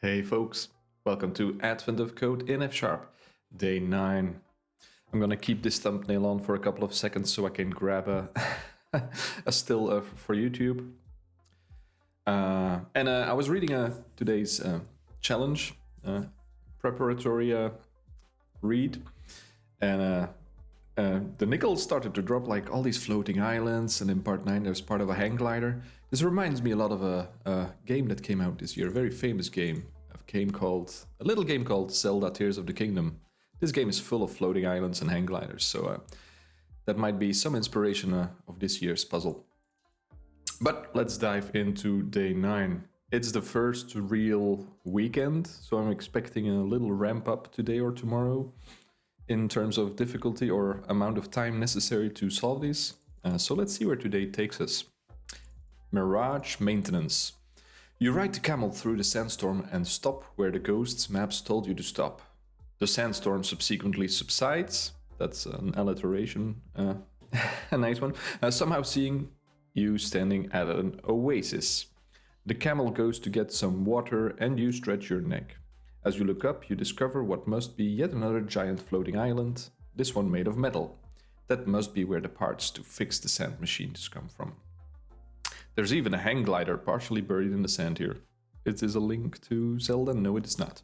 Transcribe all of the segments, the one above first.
Hey folks, welcome to Advent of Code in F#, day 9. I'm gonna keep this thumbnail on for a couple of seconds so I can grab a still for YouTube. I was reading today's challenge, preparatory read, and the nickel started to drop like all these floating islands, and in part 9 there's part of a hang glider. This reminds me a lot of a game that came out this year, a very famous game, a little game called Zelda Tears of the Kingdom. This game is full of floating islands and hang gliders, so that might be some inspiration of this year's puzzle. But let's dive into day 9. It's the first real weekend, so I'm expecting a little ramp up today or tomorrow in terms of difficulty or amount of time necessary to solve these. So let's see where today takes us. Mirage Maintenance. You ride the camel through the sandstorm and stop where the ghost's maps told you to stop. The sandstorm subsequently subsides. That's an alliteration, a nice one. Somehow seeing you standing at an oasis. The camel goes to get some water and you stretch your neck. As you look up, you discover what must be yet another giant floating island, this one made of metal. That must be where the parts to fix the sand machines come from. There's even a hang glider partially buried in the sand here. Is this a link to Zelda? No, it is not.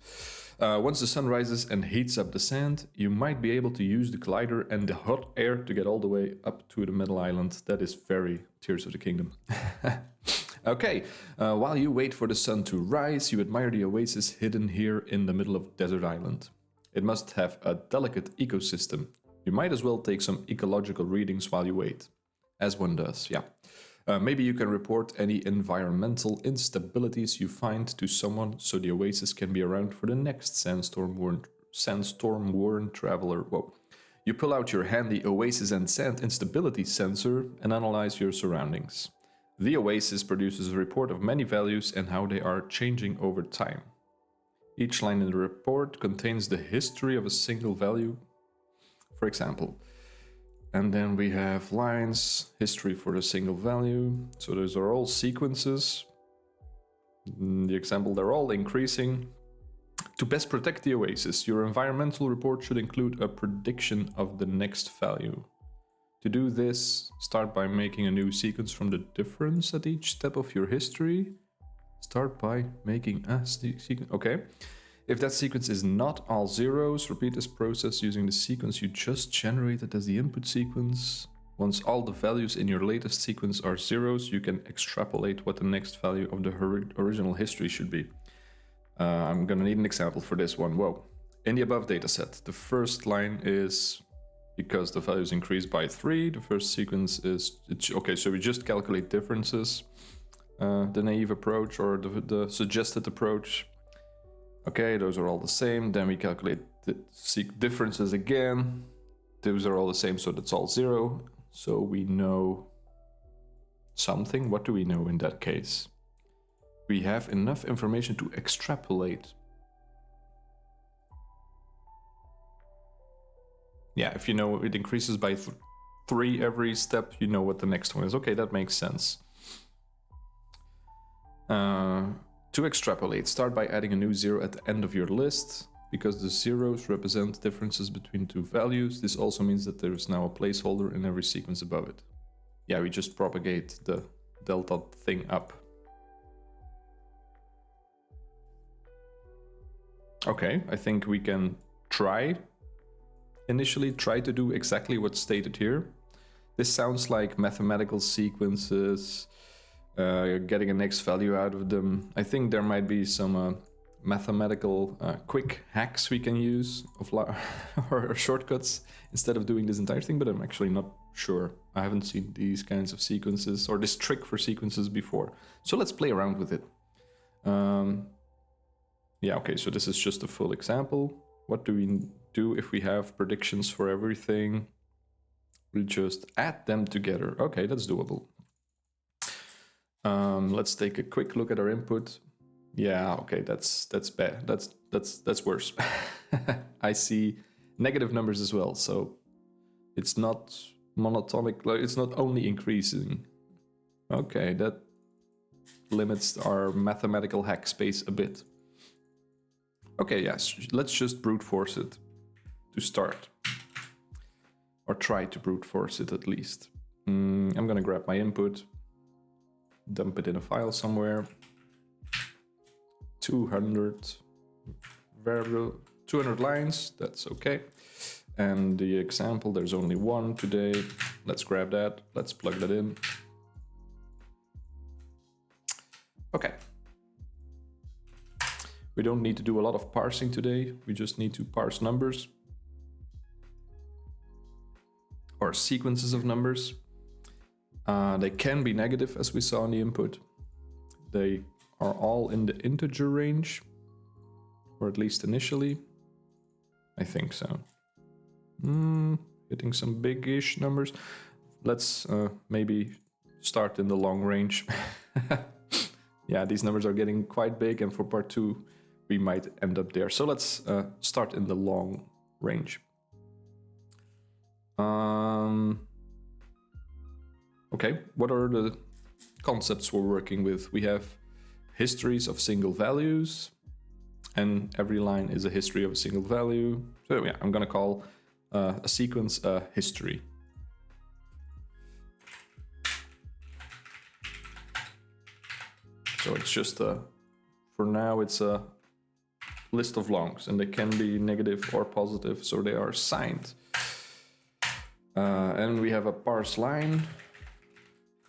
Once the sun rises and heats up the sand, you might be able to use the glider and the hot air to get all the way up to the metal island. That is very Tears of the Kingdom. Okay, while you wait for the sun to rise, you admire the oasis hidden here in the middle of Desert Island. It must have a delicate ecosystem. You might as well take some ecological readings while you wait. As one does, yeah. Maybe you can report any environmental instabilities you find to someone so the oasis can be around for the next sandstorm-worn traveler. Whoa. You pull out your handy oasis and sand instability sensor and analyze your surroundings. The oasis produces a report of many values and how they are changing over time. Each line in the report contains the history of a single value, for example. And then we have lines, history for the single value. So those are all sequences. The example, they're all increasing. To best protect the oasis, your environmental report should include a prediction of the next value. To do this, start by making a new sequence from the difference at each step of your history. Start by making a sequence. Okay. If that sequence is not all zeros, repeat this process using the sequence you just generated as the input sequence. Once all the values in your latest sequence are zeros, you can extrapolate what the next value of the original history should be. I'm gonna need an example for this one. Whoa. In the above dataset, the first line is because the values increase by 3. The first sequence is... okay, so we just calculate differences. The naive approach or the suggested approach. Okay, those are all the same. Then we calculate the differences again. Those are all the same, so that's all 0. So we know something. What do we know in that case? We have enough information to extrapolate. Yeah, if you know it increases by 3 every step, you know what the next one is. Okay, that makes sense. To extrapolate, start by adding a new 0 at the end of your list. Because the zeros represent differences between two values, this also means that there is now a placeholder in every sequence above it. Yeah, we just propagate the delta thing up. Okay, I think we can initially try to do exactly what's stated here. This sounds like mathematical sequences, getting a next value out of them. I think there might be some mathematical quick hacks we can use or shortcuts instead of doing this entire thing, but I'm actually not sure. I haven't seen these kinds of sequences or this trick for sequences before. So let's play around with it. Yeah, okay, so this is just a full example. What do we do if we have predictions for everything? We just add them together. Okay, that's doable. Let's take a quick look at our input. Yeah, okay, that's bad. That's worse. I see negative numbers as well, so it's not monotonic. It's not only increasing. Okay, that limits our mathematical hack space a bit. Okay, yes, let's just brute force it to start. Or try to brute force it at least. I'm gonna grab my input, dump it in a file somewhere. 200 variable, 200 lines, that's okay. And the example, there's only one today. Let's grab that, let's plug that in. Okay. We don't need to do a lot of parsing today. We just need to parse numbers or sequences of numbers. They can be negative, as we saw in the input. They are all in the integer range, or at least initially. I think so. Getting some big-ish numbers. Let's maybe start in the long range. Yeah, these numbers are getting quite big, and for part 2, we might end up there. So let's start in the long range. Okay, what are the concepts we're working with? We have histories of single values, and every line is a history of a single value. So yeah, I'm gonna call a sequence a history. So it's just for now it's a list of longs, and they can be negative or positive, so they are signed. And we have a parse line,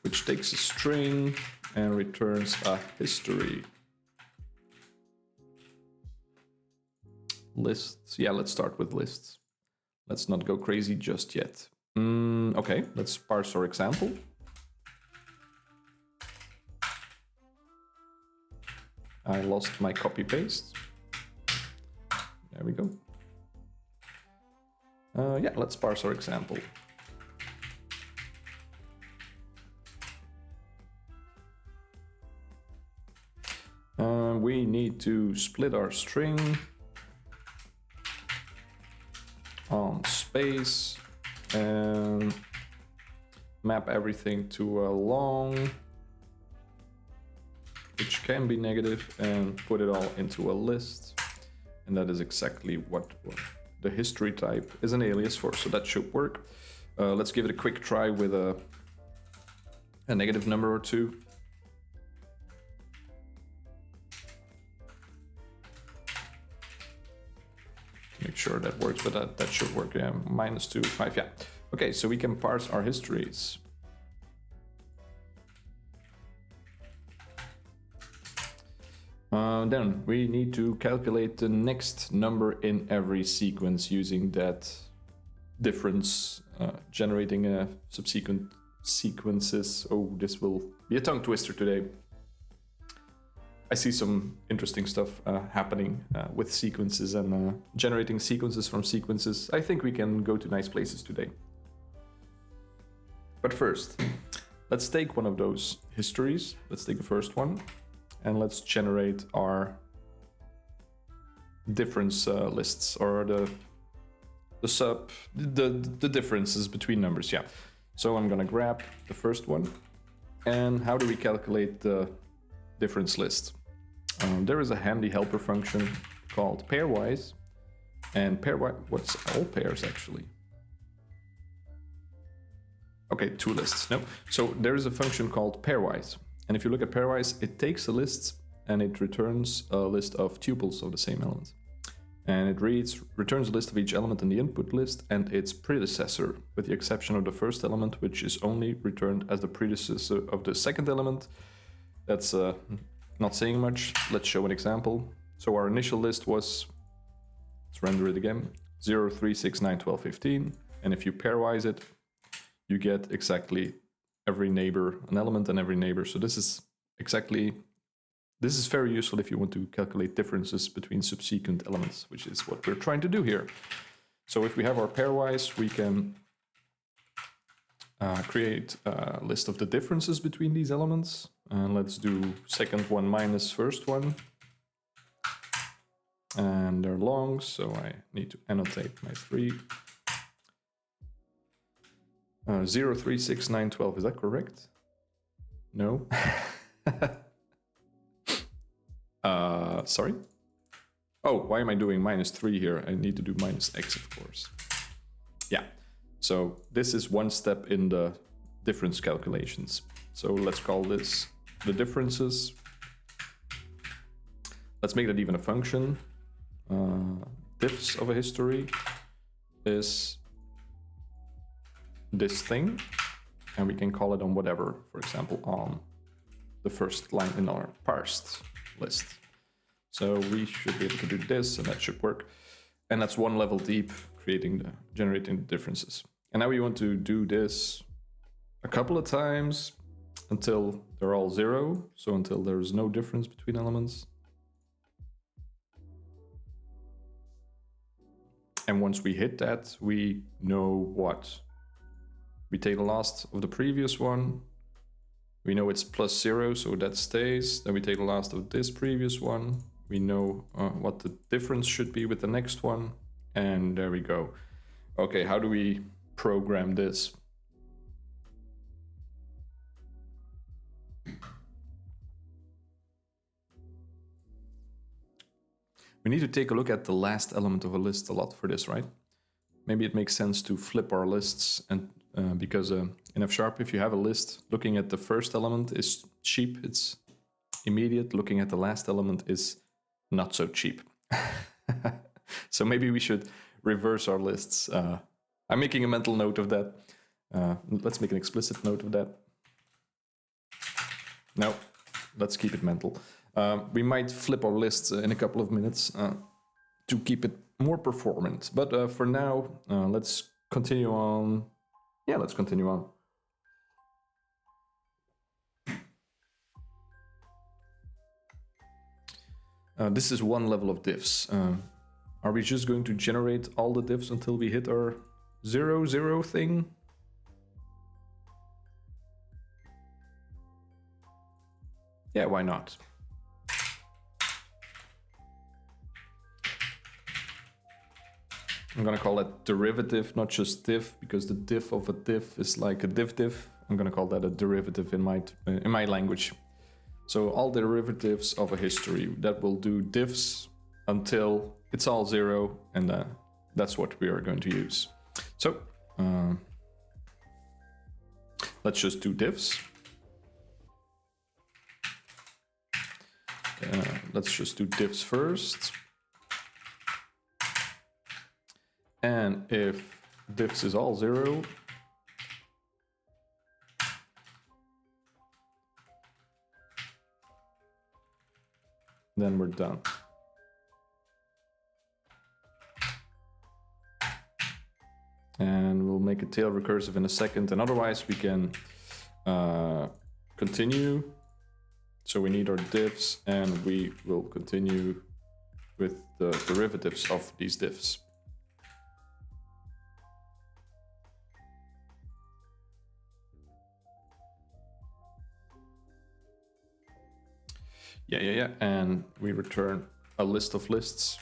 which takes a string and returns a history. Lists, yeah, let's start with lists. Let's not go crazy just yet. Okay, let's parse our example. I lost my copy paste. There we go. Yeah, let's parse our example. We need to split our string on space and map everything to a long, which can be negative, and put it all into a list. And that is exactly what the history type is an alias for, so that should work. Let's give it a quick try with a negative number or two. Make sure that works, but that should work. Yeah, -2, 5, yeah. Okay, so we can parse our histories. Then we need to calculate the next number in every sequence using that difference, generating a subsequent sequences. Oh, this will be a tongue twister today. I see some interesting stuff happening with sequences and generating sequences from sequences. I think we can go to nice places today. But first, let's take one of those histories. Let's take the first one, and let's generate our difference lists, or the differences between numbers. Yeah. So I'm gonna grab the first one, and how do we calculate the difference list? There is a handy helper function called pairwise, and pairwise, what's all pairs actually? Okay, two lists, no. So there is a function called pairwise, and if you look at pairwise, it takes a list and it returns a list of tuples of the same element. And it returns a list of each element in the input list and its predecessor, with the exception of the first element, which is only returned as the predecessor of the second element. That's not saying much. Let's show an example. So our initial list was, let's render it again, 0, 3, 6, 9, 12, 15. And if you pairwise it, you get exactly every neighbor, an element and every neighbor. So this is very useful if you want to calculate differences between subsequent elements, which is what we're trying to do here. So if we have our pairwise, we can create a list of the differences between these elements. And let's do second one minus first one. And they're long, so I need to annotate my 3. 0, 3, 6, 9, 12, is that correct? No. Sorry? Oh, why am I doing -3 here? I need to do -x, of course. Yeah, so this is one step in the difference calculations. So let's call this the differences. Let's make that even a function. Diffs of a history is this thing, and we can call it on whatever, for example, on the first line in our parsed list. So we should be able to do this, and that should work. And that's one level deep, generating the differences. And now we want to do this a couple of times until they're all 0. So until there's no difference between elements. And once we hit that, we know what? We take the last of the previous one. We know it's +0, so that stays. Then we take the last of this previous one. We know what the difference should be with the next one. And there we go. Okay, how do we program this? We need to take a look at the last element of a list a lot for this, right? Maybe it makes sense to flip our lists, and because in F#, if you have a list, looking at the first element is cheap, it's immediate. Looking at the last element is not so cheap. So maybe we should reverse our lists. I'm making a mental note of that. Let's make an explicit note of that. No, let's keep it mental. We might flip our lists in a couple of minutes to keep it more performant. But for now, let's continue on. Yeah, let's continue on. This is one level of diffs. Are we just going to generate all the diffs until we hit our 0, 0 thing? Yeah, why not? I'm gonna call it derivative, not just diff, because the diff of a diff is like a diff. I'm gonna call that a derivative in my language. So all derivatives of a history, that will do diffs until it's all 0, and that's what we are going to use. So let's just do diffs. Let's just do diffs first. And if diffs is all 0, then we're done. And we'll make a tail recursive in a second, and otherwise we can continue. So we need our diffs, and we will continue with the derivatives of these diffs. Yeah. And we return a list of lists.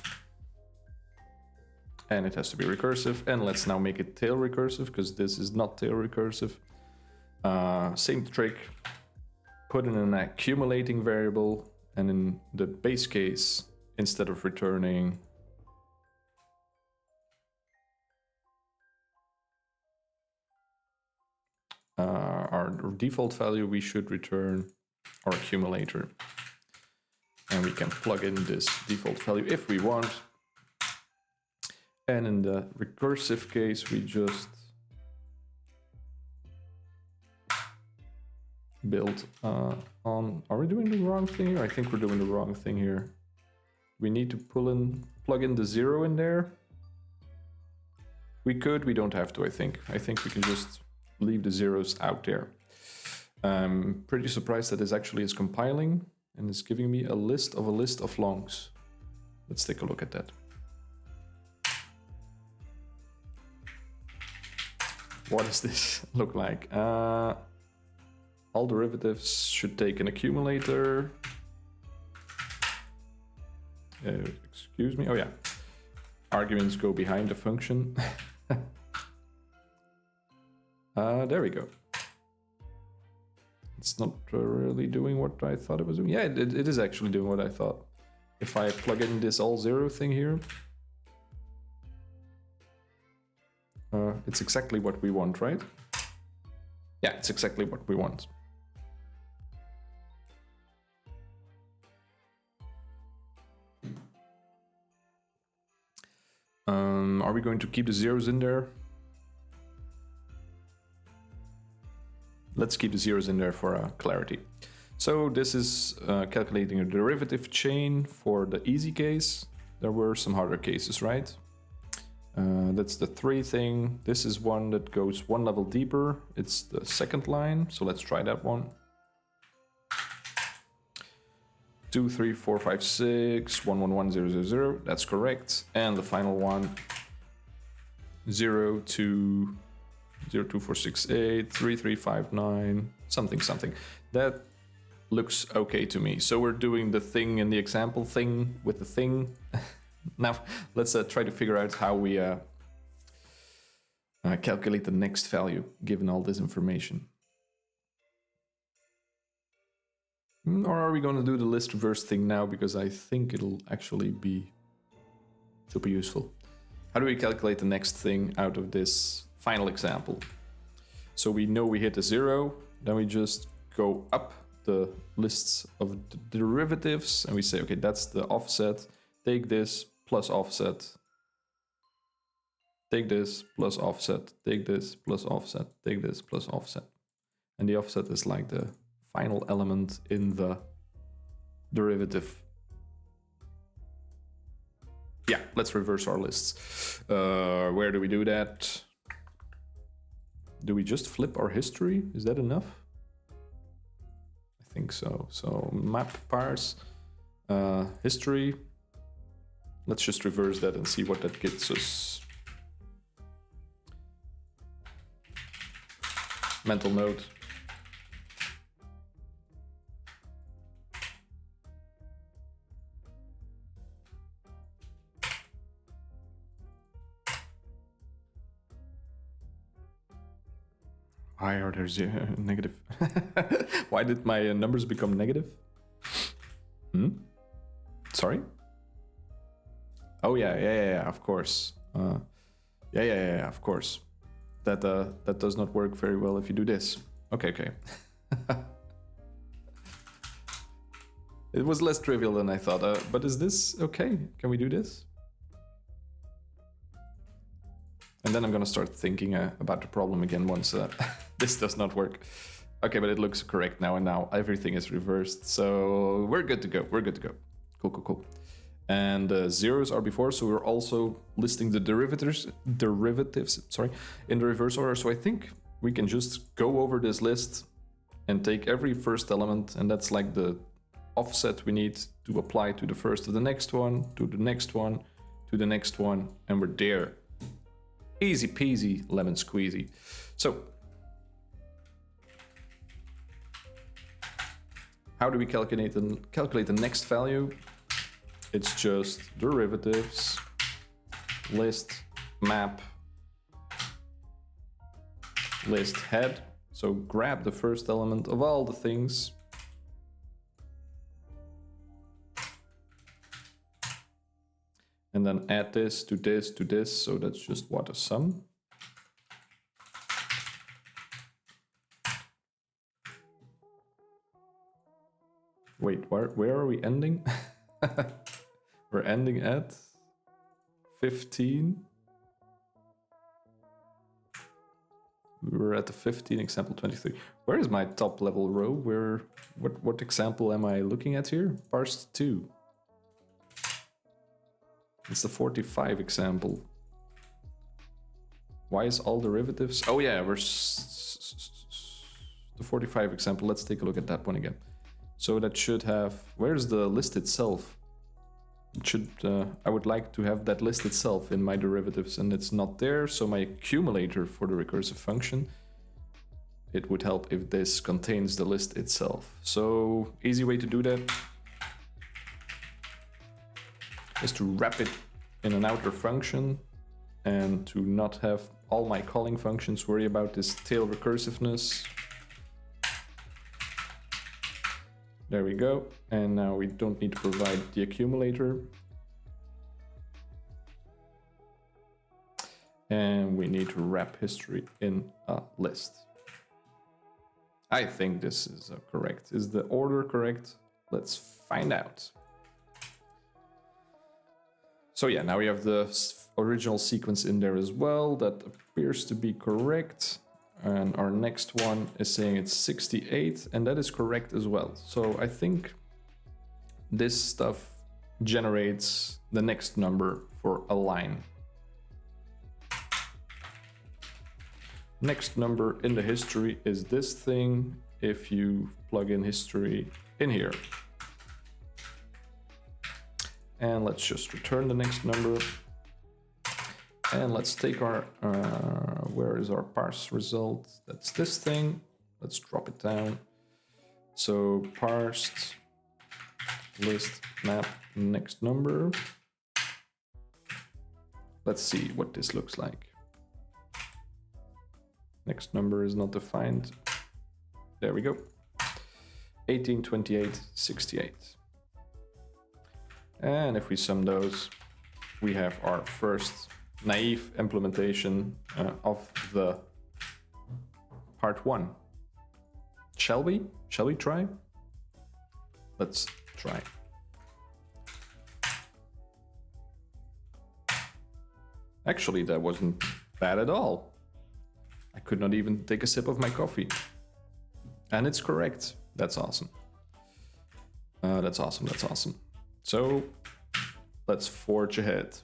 And it has to be recursive. And let's now make it tail recursive, because this is not tail recursive. Same trick. Put in an accumulating variable. And in the base case, instead of returning our default value, we should return our accumulator. And we can plug in this default value if we want. And in the recursive case, we just build on... Are we doing the wrong thing here? I think we're doing the wrong thing here. We need to plug in the 0 in there. We don't have to, I think. I think we can just leave the zeros out there. I'm pretty surprised that this actually is compiling and it's giving me a list of longs. Let's take a look at that. What does this look like? All derivatives should take an accumulator. Excuse me. Oh yeah. Arguments go behind the function. There we go. It's not really doing what I thought it was doing. Yeah, it is actually doing what I thought. if I plug in this all zero thing here, it's exactly what we want, right? Yeah, it's exactly what we want. Are we going to keep the zeros in there? Let's keep the zeros in there for clarity. So this is calculating a derivative chain for the easy case. There were some harder cases, right? That's the 3 thing. This is one that goes one level deeper. It's the second line, so let's try that one. 2, 3, 4, 5, 6, 1, 1, 1, 0, 0, 0. That's correct. And the final one, 0, 2, 0, 2, 4, 6, 8, 3, 3, 5, 9, something, something. That looks okay to me. So we're doing the thing in the example thing with the thing. Now let's try to figure out how we calculate the next value given all this information. Or are we going to do the list reverse thing now, because I think it'll actually be super useful. How do we calculate the next thing out of this final example? So we know we hit a 0, then we just go up the lists of the derivatives and we say, okay, that's the offset, take this plus offset, take this plus offset, take this plus offset, take this plus offset. And the offset is like the final element in the derivative. Yeah, let's reverse our lists. Where do we do that? Do we just flip our history? Is that enough? I think so. So map parse, history. Let's just reverse that and see what that gets us. Mental note. Why are there negative? Why did my numbers become negative? Sorry? Oh yeah, of course. Yeah, of course. That does not work very well if you do this. Okay. It was less trivial than I thought. But is this okay? Can we do this? And then I'm gonna start thinking about the problem again once this does not work. Okay, but it looks correct now, and now everything is reversed. So we're good to go. Cool. And zeros are before, so we're also listing the derivatives, in the reverse order. So I think we can just go over this list and take every first element, and that's like the offset we need to apply to the first of the next one, to the next one, to the next one, and we're there. Easy peasy, lemon squeezy. So, how do we calculate the next value? It's just derivatives, list, map, list head. So grab the first element of all the things. And then add this to this to this, so that's just what, a sum? Wait, where are we ending? We're ending at 15. We're at the 15, example 23. Where is my top level row? What example am I looking at here? Parsed 2. It's the 45 example. Why is all derivatives? Oh yeah, we're the 45 example. Let's take a look at that one again. So that should have, where's the list itself? It should, I would like to have that list itself in my derivatives, and it's not there. So my accumulator for the recursive function, it would help if this contains the list itself. So easy way to do that is to wrap it in an outer function and to not have all my calling functions worry about this tail recursiveness. There we go. And now we don't need to provide the accumulator. And we need to wrap history in a list. I think this is correct. Is the order correct? Let's find out. So yeah, now we have the original sequence in there as well. That appears to be correct. And our next one is saying it's 68, and that is correct as well. So I think this stuff generates the next number for a line. Next number in the history is this thing if you plug in history in here. And let's just return the next number. And let's take our, where is our parse result? That's this thing. Let's drop it down. So parsed list map next number. Let's see what this looks like. Next number is not defined. There we go. 18, 28, 68. And if we sum those, we have our first naive implementation of the part 1. Shall we? Shall we try? Let's try. Actually, that wasn't bad at all. I could not even take a sip of my coffee. And it's correct. That's awesome. That's awesome. That's awesome. So let's forge ahead.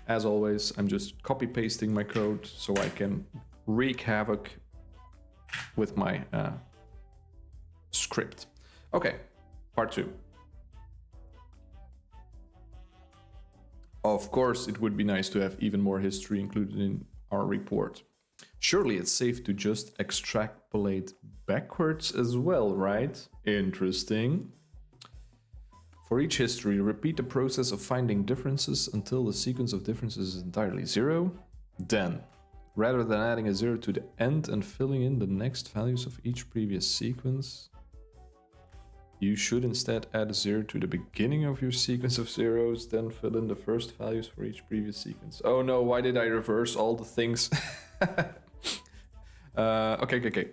As always, I'm just copy pasting my code so I can wreak havoc with my script. Okay, part 2. Of course, it would be nice to have even more history included in our report. Surely it's safe to just extrapolate backwards as well, right? Interesting. For each history, repeat the process of finding differences until the sequence of differences is entirely 0. Then, rather than adding a 0 to the end and filling in the next values of each previous sequence, you should instead add a 0 to the beginning of your sequence of zeros, then fill in the first values for each previous sequence. Oh no, why did I reverse all the things? Okay.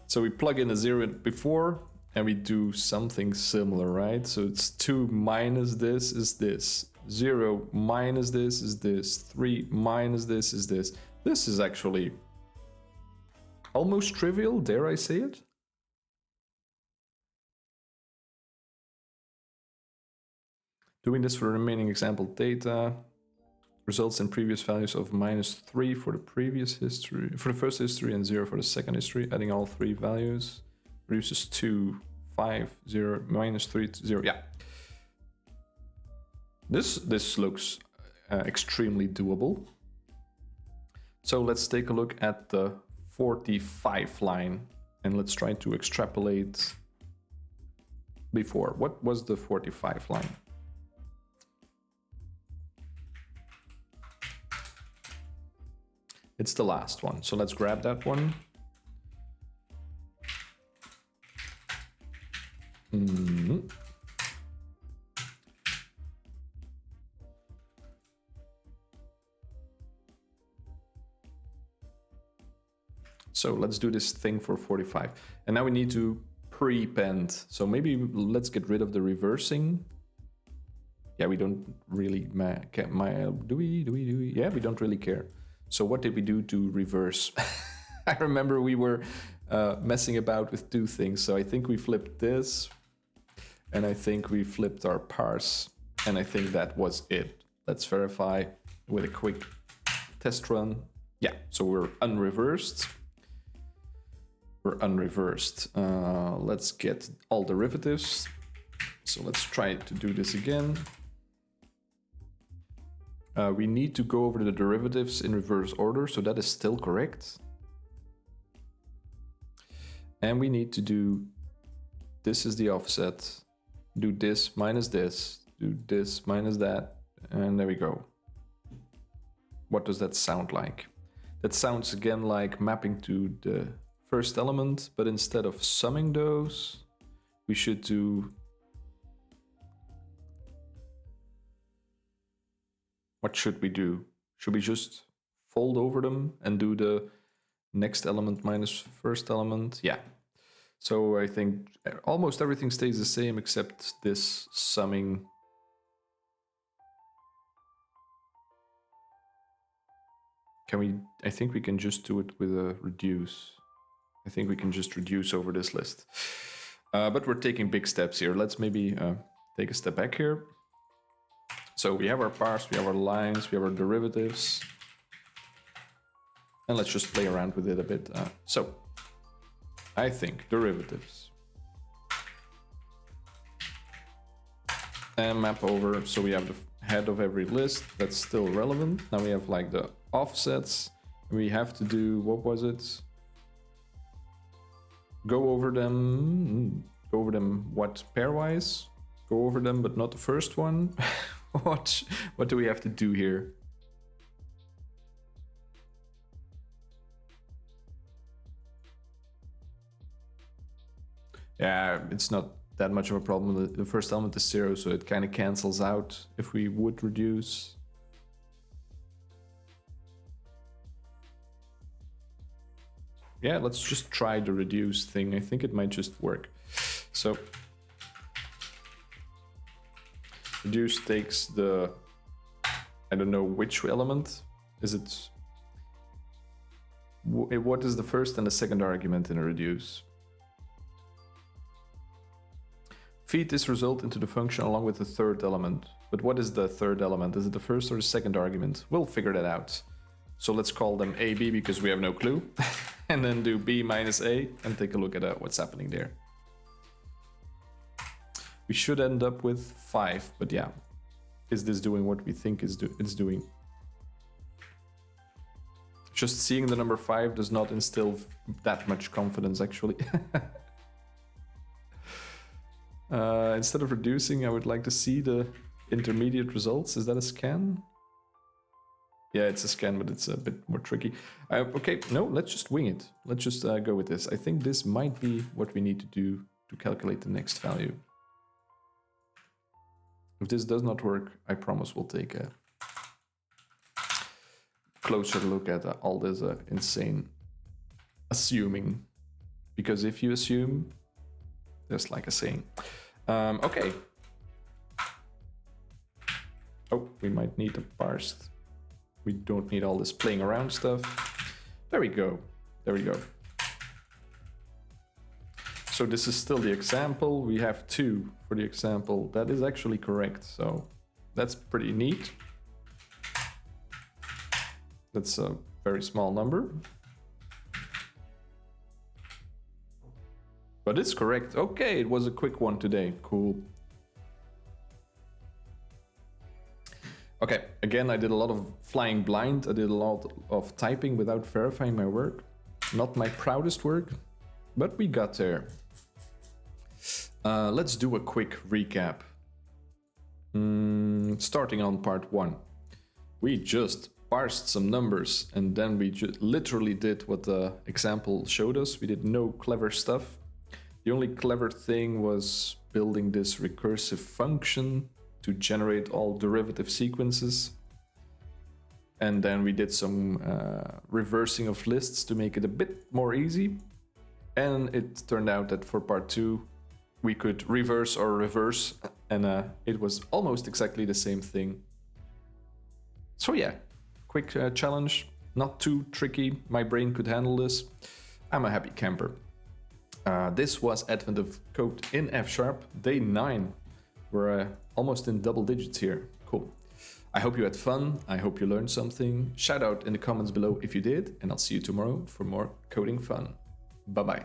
So we plug in a 0 before, and we do something similar, right? So it's 2 minus this is this. 0 minus this is this. 3 minus this is this. This is actually almost trivial, dare I say it? Doing this for the remaining example data results in previous values of -3 for the previous history, for the first history, and 0 for the second history. Adding all 3 values produces 2, 5, 0, -3, 0. Yeah. This looks extremely doable. So let's take a look at the 45 line and let's try to extrapolate before. What was the 45 line? It's the last one. So let's grab that one. So let's do this thing for 45. And now we need to prepend. So maybe let's get rid of the reversing. Yeah, we don't really care. Do we? Yeah, we don't really care. So what did we do to reverse? I remember we were messing about with 2 things. So I think we flipped this, and I think we flipped our parse, and I think that was it. Let's verify with a quick test run. Yeah, so we're unreversed. Let's get all derivatives. So let's try to do this again. We need to go over the derivatives in reverse order, so that is still correct. And we need to do, this is the offset, do this minus this, do this minus that, and there we go. What does that sound like? That sounds again like mapping to the first element, but instead of summing those, we should do... What should we do? Should we just fold over them and do the next element minus first element? Yeah. So I think almost everything stays the same except this summing. Can we... I think we can just do it with a reduce. I think we can just reduce over this list. But we're taking big steps here. Let's maybe take a step back here. So we have our parse, we have our lines, we have our derivatives. And let's just play around with it a bit. So I think derivatives. And map over, so we have the head of every list, that's still relevant. Now we have like the offsets. We have to do, what was it? Go over them, what, pairwise? Go over them, but not the first one. What do we have to do here? Yeah, it's not that much of a problem. The first element is 0, so it kind of cancels out if we would reduce. Yeah, let's just try the reduce thing. I think it might just work. So reduce takes the, I don't know which element. Is it, what is the first and the second argument in a reduce? Feed this result into the function along with the third element. But what is the third element? Is it the first or the second argument? We'll figure that out. So let's call them A, B because we have no clue. And then do B minus A and take a look at what's happening there. We should end up with 5, but yeah. Is this doing what we think it's doing? Just seeing the number 5 does not instill that much confidence, actually. Instead of reducing, I would like to see the intermediate results. Is that a scan? Yeah, it's a scan, but it's a bit more tricky. Okay, no, let's just wing it. Let's just go with this. I think this might be what we need to do to calculate the next value. If this does not work, I promise we'll take a closer look at all this insane assuming. Because if you assume, there's like a saying. Okay. Oh, we might need a parsed. We don't need all this playing around stuff. There we go. There we go. So this is still the example. We have 2 for the example. That is actually correct. So that's pretty neat. That's a very small number. But it's correct. Okay, it was a quick one today. Cool. Okay, again, I did a lot of flying blind. I did a lot of typing without verifying my work. Not my proudest work, but we got there. Let's do a quick recap. Starting on part 1. We just parsed some numbers and then we just literally did what the example showed us. We did no clever stuff. The only clever thing was building this recursive function to generate all derivative sequences. And then we did some reversing of lists to make it a bit more easy. And it turned out that for part 2, we could reverse or reverse, and it was almost exactly the same thing. So yeah, quick challenge, not too tricky. My brain could handle this. I'm a happy camper. This was Advent of Code in F#, day 9. We're almost in double digits here. Cool. I hope you had fun. I hope you learned something. Shout out in the comments below if you did, and I'll see you tomorrow for more coding fun. Bye-bye.